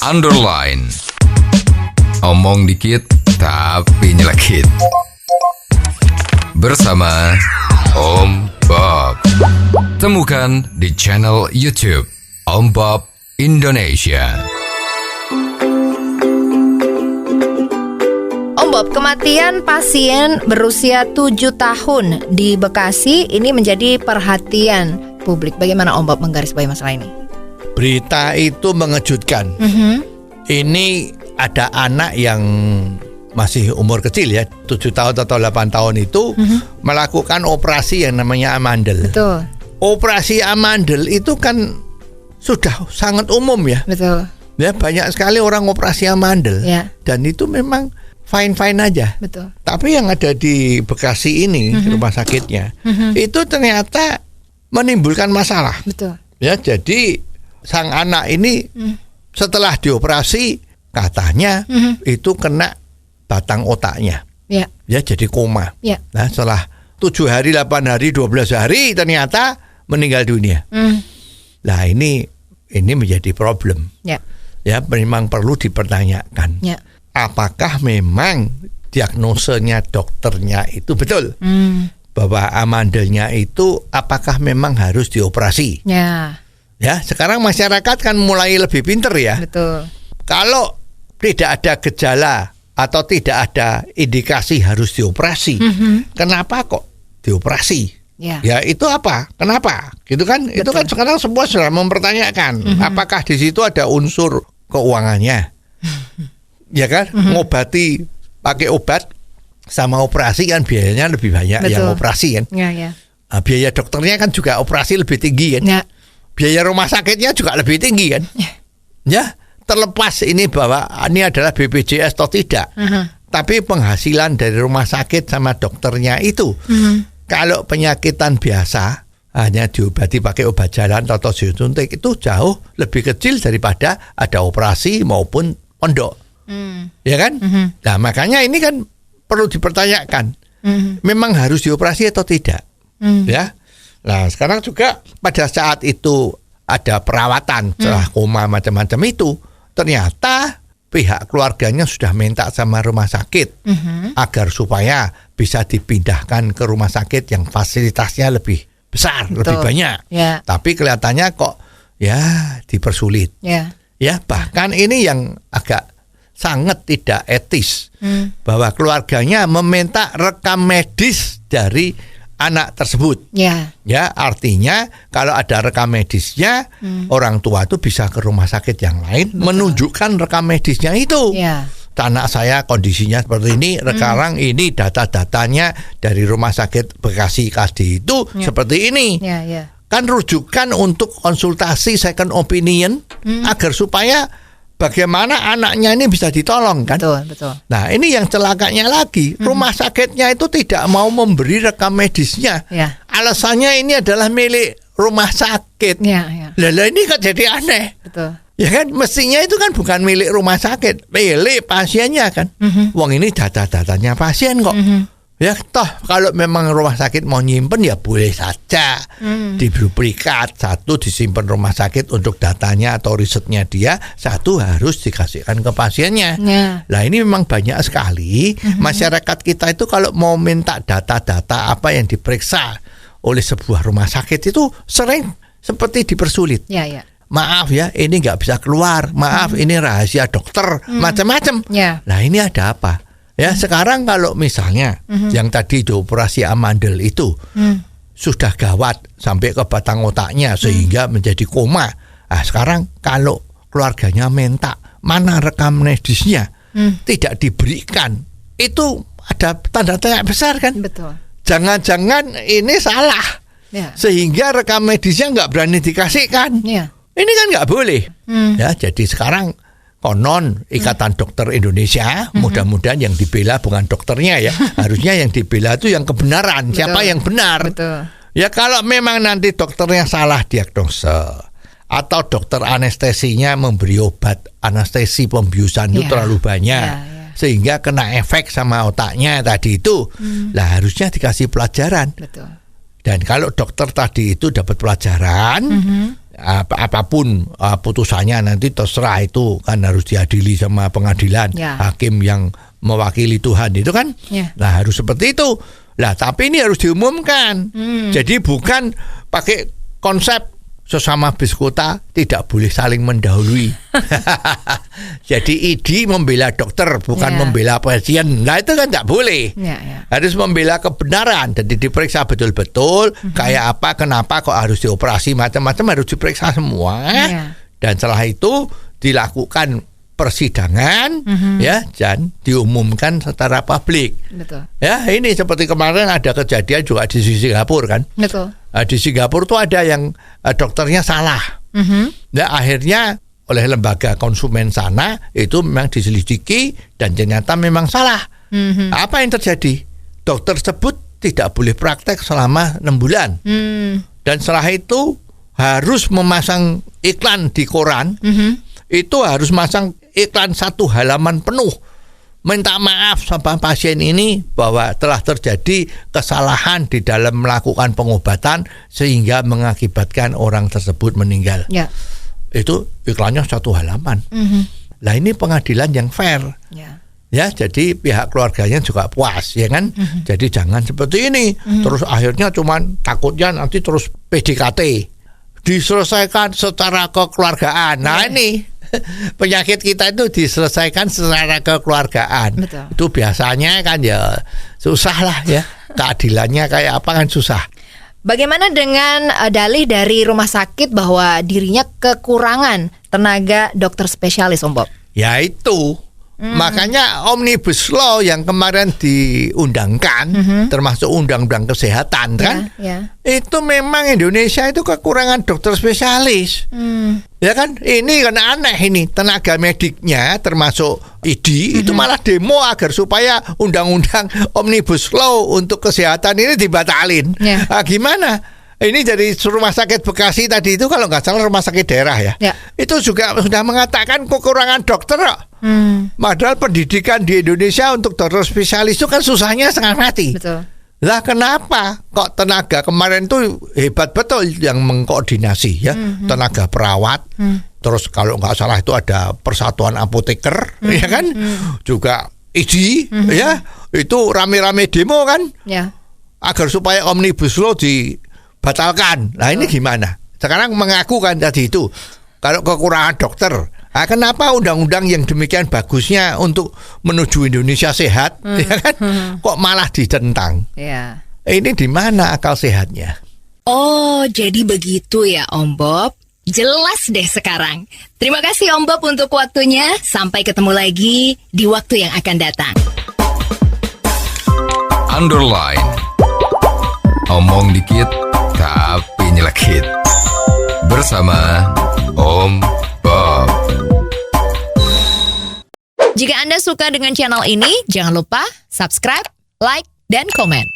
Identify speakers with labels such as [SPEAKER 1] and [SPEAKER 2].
[SPEAKER 1] underline. Omong dikit tapi nyelekit. Bersama Om Bob. Temukan di channel YouTube Om Bob Indonesia.
[SPEAKER 2] Om Bob, kematian pasien berusia 7 tahun di Bekasi ini menjadi perhatian publik. Bagaimana Om Bob menggarisbawahi masalah ini?
[SPEAKER 3] Berita itu mengejutkan. Ini ada anak yang masih umur kecil ya, 7 tahun atau 8 tahun itu melakukan operasi yang namanya amandel.
[SPEAKER 2] Betul.
[SPEAKER 3] Operasi amandel itu kan sudah sangat umum ya.
[SPEAKER 2] Betul.
[SPEAKER 3] Ya, banyak sekali orang operasi amandel.
[SPEAKER 2] Ya.
[SPEAKER 3] Dan itu memang fine-fine aja.
[SPEAKER 2] Betul.
[SPEAKER 3] Tapi yang ada di Bekasi ini, rumah sakitnya, itu ternyata menimbulkan masalah.
[SPEAKER 2] Betul.
[SPEAKER 3] Ya, jadi sang anak ini setelah dioperasi katanya itu kena batang otaknya.
[SPEAKER 2] Ya.
[SPEAKER 3] Ya, jadi koma.
[SPEAKER 2] Ya.
[SPEAKER 3] Nah, setelah 7 hari, 8 hari, 12 hari ternyata meninggal dunia. Nah, ini menjadi problem.
[SPEAKER 2] Ya.
[SPEAKER 3] Ya, memang perlu dipertanyakan.
[SPEAKER 2] Ya.
[SPEAKER 3] Apakah memang diagnosenya dokternya itu betul? Bahwa amandelnya itu apakah memang harus dioperasi?
[SPEAKER 2] Ya.
[SPEAKER 3] Ya, sekarang masyarakat kan mulai lebih pinter ya.
[SPEAKER 2] Betul.
[SPEAKER 3] Kalau tidak ada gejala atau tidak ada indikasi harus dioperasi, kenapa kok dioperasi?
[SPEAKER 2] Ya.
[SPEAKER 3] Ya, itu apa? Kenapa? Gitu kan?
[SPEAKER 2] Betul.
[SPEAKER 3] Itu kan sekarang semua sudah mempertanyakan apakah di situ ada unsur keuangannya. Ya kan? Ngobati pakai obat sama operasi kan biayanya lebih banyak.
[SPEAKER 2] Betul.
[SPEAKER 3] Yang operasi kan.
[SPEAKER 2] Ya, ya.
[SPEAKER 3] Nah, biaya dokternya kan juga operasi lebih tinggi kan.
[SPEAKER 2] Ya.
[SPEAKER 3] Biaya rumah sakitnya juga lebih tinggi kan. Ya, terlepas ini bahwa ini adalah BPJS atau tidak. Tapi penghasilan dari rumah sakit sama dokternya itu, kalau penyakitan biasa hanya diobati pakai obat jalan atau suntik itu jauh lebih kecil daripada ada operasi maupun pondok. Ya kan? Nah, makanya ini kan perlu dipertanyakan. Memang harus dioperasi atau tidak? Ya. Nah, sekarang juga pada saat itu ada perawatan setelah koma macam-macam itu, ternyata pihak keluarganya sudah minta sama rumah sakit agar supaya bisa dipindahkan ke rumah sakit yang fasilitasnya lebih besar, lebih banyak.
[SPEAKER 2] Ya.
[SPEAKER 3] Tapi kelihatannya kok ya dipersulit.
[SPEAKER 2] Ya.
[SPEAKER 3] Ya, bahkan ini yang agak sangat tidak etis, bahwa keluarganya meminta rekam medis dari anak tersebut.
[SPEAKER 2] Ya.
[SPEAKER 3] Ya, artinya kalau ada rekam medisnya, orang tua itu bisa ke rumah sakit yang lain menunjukkan rekam medisnya itu.
[SPEAKER 2] Ya.
[SPEAKER 3] Anak saya kondisinya seperti ini, sekarang ini data-datanya dari rumah sakit Bekasi KD itu seperti ini.
[SPEAKER 2] Ya, ya.
[SPEAKER 3] Kan rujukan untuk konsultasi second opinion agar supaya bagaimana anaknya ini bisa ditolong kan.
[SPEAKER 2] Betul, betul.
[SPEAKER 3] Nah, ini yang celakanya lagi, rumah sakitnya itu tidak mau memberi rekam medisnya.
[SPEAKER 2] Ya.
[SPEAKER 3] Alasannya ini adalah milik rumah sakit.
[SPEAKER 2] Ya, ya.
[SPEAKER 3] Lah ini kok jadi aneh.
[SPEAKER 2] Betul.
[SPEAKER 3] Ya kan, mestinya itu kan bukan milik rumah sakit, milik pasiennya kan. Wong ini data-datanya pasien kok. Ya toh kalau memang rumah sakit mau nyimpen ya boleh saja diduplikat, satu disimpan rumah sakit untuk datanya atau risetnya dia, satu harus dikasihkan ke pasiennya. Nah ini memang banyak sekali masyarakat kita itu kalau mau minta data-data apa yang diperiksa oleh sebuah rumah sakit itu sering seperti dipersulit.
[SPEAKER 2] Ya, ya.
[SPEAKER 3] Maaf ya, ini nggak bisa keluar. Maaf, ini rahasia dokter, macam-macam.
[SPEAKER 2] Ya.
[SPEAKER 3] Nah ini ada apa? Ya, sekarang kalau misalnya yang tadi dioperasi amandel itu sudah gawat sampai ke batang otaknya sehingga menjadi koma. Nah, sekarang kalau keluarganya minta mana rekam medisnya tidak diberikan, itu ada tanda tanya besar kan?
[SPEAKER 2] Betul.
[SPEAKER 3] Jangan-jangan ini salah sehingga rekam medisnya nggak berani dikasihkan. Ini kan nggak boleh. Ya, jadi sekarang konon Ikatan Dokter Indonesia, mudah-mudahan yang dibela bukan dokternya ya, harusnya yang dibela itu yang kebenaran.
[SPEAKER 2] Betul.
[SPEAKER 3] Siapa yang benar?
[SPEAKER 2] Betul.
[SPEAKER 3] Ya kalau memang nanti dokternya salah diagnosa atau dokter anestesinya memberi obat anestesi pembiusan itu terlalu banyak sehingga kena efek sama otaknya tadi itu, lah harusnya dikasih pelajaran.
[SPEAKER 2] Betul.
[SPEAKER 3] Dan kalau dokter tadi itu dapat pelajaran, apapun putusannya nanti terserah, itu kan harus diadili sama pengadilan, hakim yang mewakili Tuhan itu kan. Nah harus seperti itu. Lah tapi ini harus diumumkan. Jadi bukan pakai konsep sesama bis kota tidak boleh saling mendahului. Jadi ID membela dokter bukan membela pasien. Nah itu kan tidak boleh. Harus membela kebenaran. Jadi diperiksa betul-betul kayak apa, kenapa kok harus dioperasi, macam-macam harus diperiksa semua. Dan setelah itu dilakukan persidangan ya, dan diumumkan secara publik.
[SPEAKER 2] Betul.
[SPEAKER 3] Ya, ini seperti kemarin ada kejadian juga di Singapura kan.
[SPEAKER 2] Betul.
[SPEAKER 3] Di Singapura tuh ada yang dokternya salah. Nah, akhirnya oleh lembaga konsumen sana itu memang diselidiki dan ternyata memang salah. Apa yang terjadi? Dokter tersebut tidak boleh praktek selama 6 bulan. Dan setelah itu harus memasang iklan di koran. Itu harus masang iklan 1 halaman penuh, minta maaf sama pasien ini bahwa telah terjadi kesalahan di dalam melakukan pengobatan sehingga mengakibatkan orang tersebut meninggal. Itu iklannya 1 halaman. Lah ini pengadilan yang fair. Ya, jadi pihak keluarganya juga puas, ya kan? Jadi jangan seperti ini. Terus akhirnya cuman takutnya nanti terus PDKT. Diselesaikan secara kekeluargaan. Nah ini penyakit kita itu diselesaikan secara kekeluargaan.
[SPEAKER 2] Betul.
[SPEAKER 3] Itu biasanya kan ya susah lah ya. Keadilannya kayak apa kan susah.
[SPEAKER 2] Bagaimana dengan dalih dari rumah sakit bahwa dirinya kekurangan tenaga dokter spesialis, Om Bob?
[SPEAKER 3] Ya itu. Makanya Omnibus Law yang kemarin diundangkan, termasuk undang-undang kesehatan kan, itu memang Indonesia itu kekurangan dokter spesialis. Ya kan, ini kan aneh ini, tenaga mediknya termasuk ID itu malah demo agar supaya undang-undang Omnibus Law untuk kesehatan ini dibatalin. Nah, gimana? Ini dari rumah sakit Bekasi tadi itu kalau nggak salah rumah sakit daerah ya. Itu juga sudah mengatakan kekurangan dokter. Padahal pendidikan di Indonesia untuk dokter spesialis itu kan susahnya setengah mati.
[SPEAKER 2] Betul.
[SPEAKER 3] Lah kenapa kok tenaga kemarin tuh hebat betul yang mengkoordinasi ya, tenaga perawat. Terus kalau nggak salah itu ada Persatuan Apoteker, ya kan, juga ID, ya itu rame-rame demo kan, agar supaya Omnibus Law dibatalkan. Nah ini gimana? Sekarang mengaku kan tadi itu kalau kekurangan dokter. Nah, kenapa undang-undang yang demikian bagusnya untuk menuju Indonesia sehat, ya kan? Kok malah ditentang? Ini di mana akal sehatnya?
[SPEAKER 4] Oh, jadi begitu ya, Om Bob. Jelas deh sekarang. Terima kasih Om Bob untuk waktunya. Sampai ketemu lagi di waktu yang akan datang.
[SPEAKER 1] Underline. Omong dikit tapi nyelekit. Bersama Om Bob.
[SPEAKER 2] Jika Anda suka dengan channel ini, jangan lupa subscribe, like, dan komen.